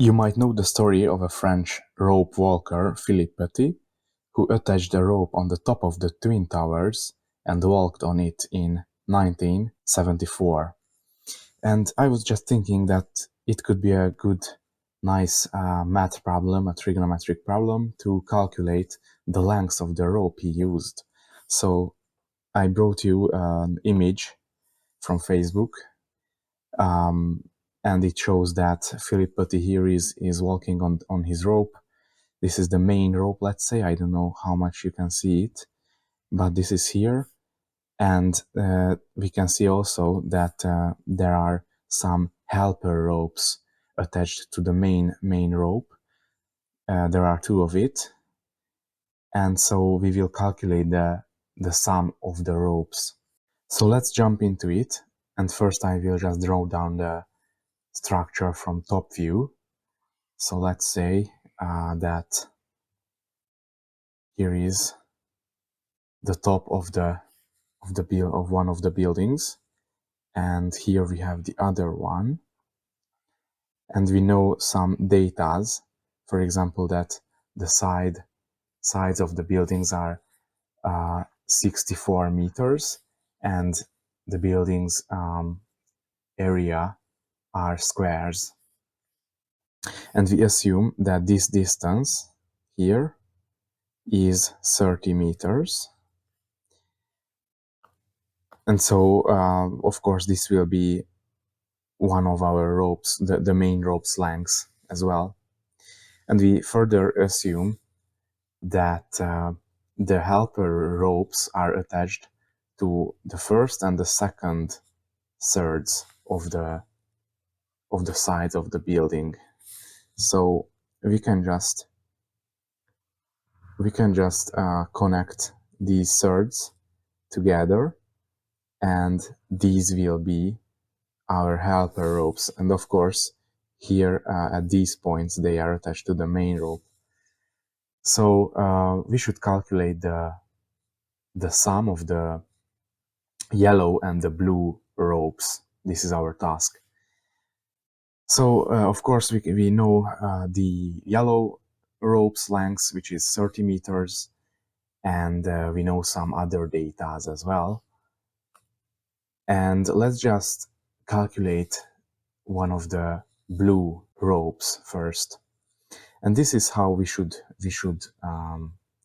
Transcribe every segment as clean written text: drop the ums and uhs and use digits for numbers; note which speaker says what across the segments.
Speaker 1: You might know the story of a French rope walker, Philippe Petit, who attached a rope on the top of the Twin Towers and walked on it in 1974. And I was just thinking that it could be a good, nice math problem, a trigonometric problem, to calculate the length of the rope he used. So I brought you an image from Facebook, and it shows that Philippe Petit here is walking on his rope. This is the main rope, let's say. I don't know how much you can see it, but this is here. And we can see also that there are some helper ropes attached to the main rope. There are two of it. And so we will calculate the sum of the ropes. So let's jump into it. And first I will just draw down the structure from top view. So let's say that here is the top of one of the buildings, and here we have the other one, and we know some datas, for example, that the sides of the buildings are 64 meters, and the buildings area are squares. And we assume that this distance here is 30 meters. And so, of course, this will be one of our ropes, the main rope's lengths as well. And we further assume that the helper ropes are attached to the first and the second thirds of the sides of the building. So we can just connect these thirds together, and these will be our helper ropes. And of course, here at these points, they are attached to the main rope. So we should calculate the sum of the yellow and the blue ropes. This is our task. So of course we know the yellow rope's length, which is 30 meters, and we know some other data as well. And let's just calculate one of the blue ropes first. And this is how we should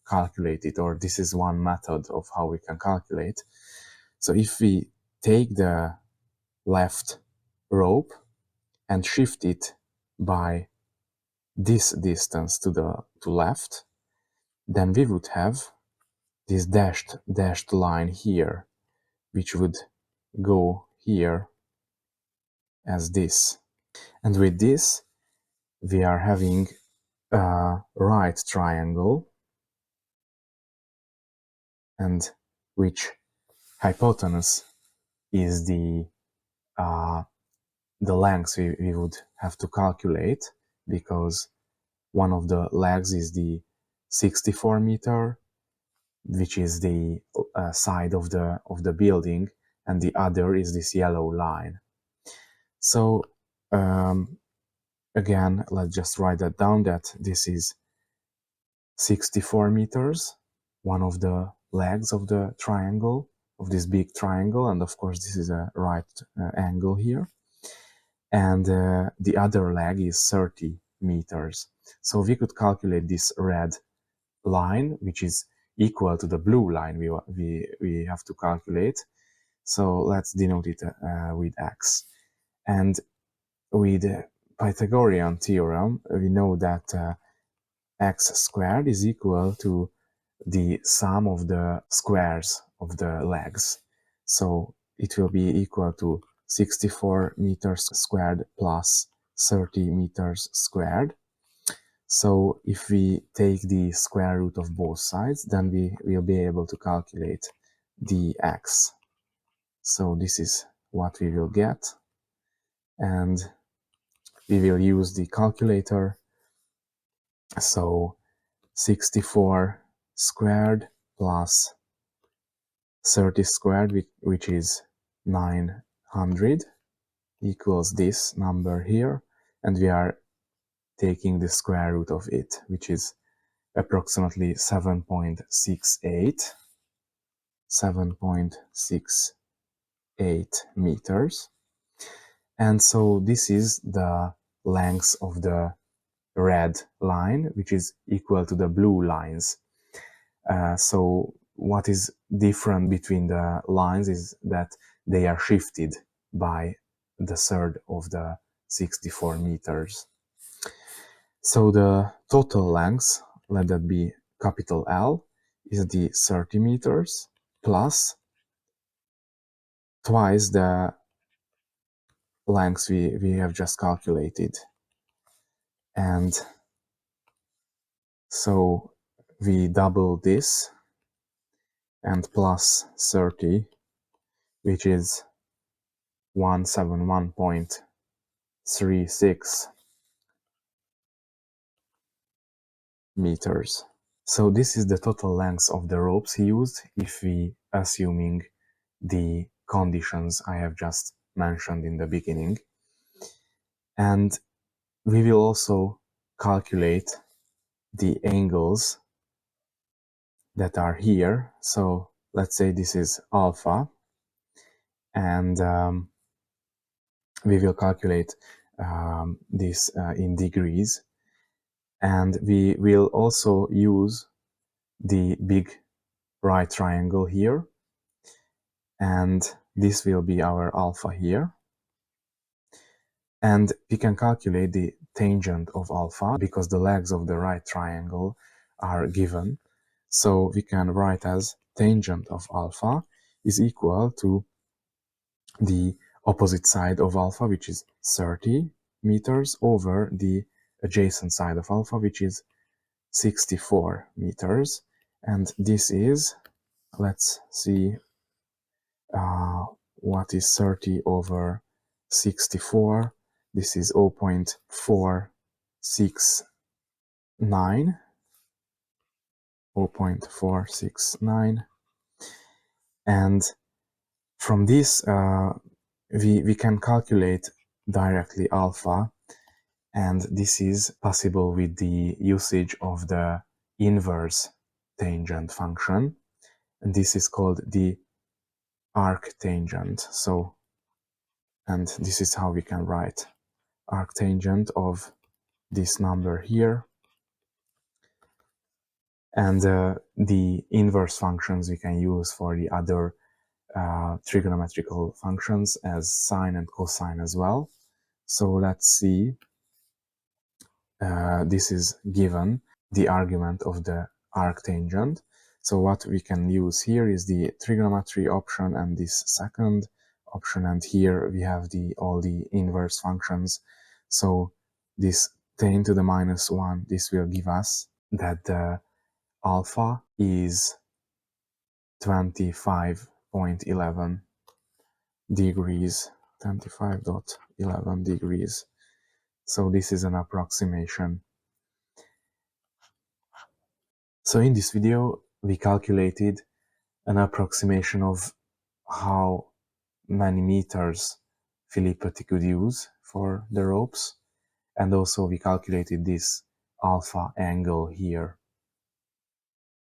Speaker 1: calculate it, or this is one method of how we can calculate. So if we take the left rope and shift it by this distance to left, then we would have this dashed line here, which would go here as this. And with this, we are having a right triangle, and which hypotenuse is the length we would have to calculate, because one of the legs is the 64 meter, which is the side of the building, and the other is this yellow line. So again, let's just write that down, that this is 64 meters, one of the legs of the triangle, of this big triangle, and of course this is a right angle here. And the other leg is 30 meters. So we could calculate this red line, which is equal to the blue line we have to calculate. So let's denote it with x. And with Pythagorean theorem, we know that x squared is equal to the sum of the squares of the legs. So it will be equal to 64 meters squared plus 30 meters squared. So if we take the square root of both sides, then we will be able to calculate the x. So this is what we will get, and we will use the calculator. So 64 squared plus 30 squared, which is 900, equals this number here, and we are taking the square root of it, which is approximately 7.68 meters. And so this is the length of the red line, which is equal to the blue lines. So what is different between the lines is that they are shifted by the third of the 64 meters. So the total length, let that be capital L, is the 30 meters plus twice the length we have just calculated. And so we double this and plus 30, which is 171.36 meters. So this is the total length of the ropes he used if we assuming the conditions I have just mentioned in the beginning. And we will also calculate the angles that are here. So let's say this is alpha, and we will calculate this in degrees. And we will also use the big right triangle here, and this will be our alpha here. And we can calculate the tangent of alpha because the legs of the right triangle are given. So we can write as tangent of alpha is equal to the opposite side of alpha, which is 30 meters, over the adjacent side of alpha, which is 64 meters. And this is, let's see, what is 30 over 64? This is 0.469. 0.469. And from this, we can calculate directly alpha, and this is possible with the usage of the inverse tangent function, and this is called the arctangent. So, and this is how we can write arctangent of this number here. And the inverse functions we can use for the other trigonometrical functions as sine and cosine as well. So let's see, this is given, the argument of the arctangent. So what we can use here is the trigonometry option and this second option, and here we have all the inverse functions. So this 10 to the minus 1, this will give us that the alpha is 25.11 degrees, 25.11 degrees. So this is an approximation. So in this video, we calculated an approximation of how many meters Philippe Petit could use for the ropes. And also we calculated this alpha angle here.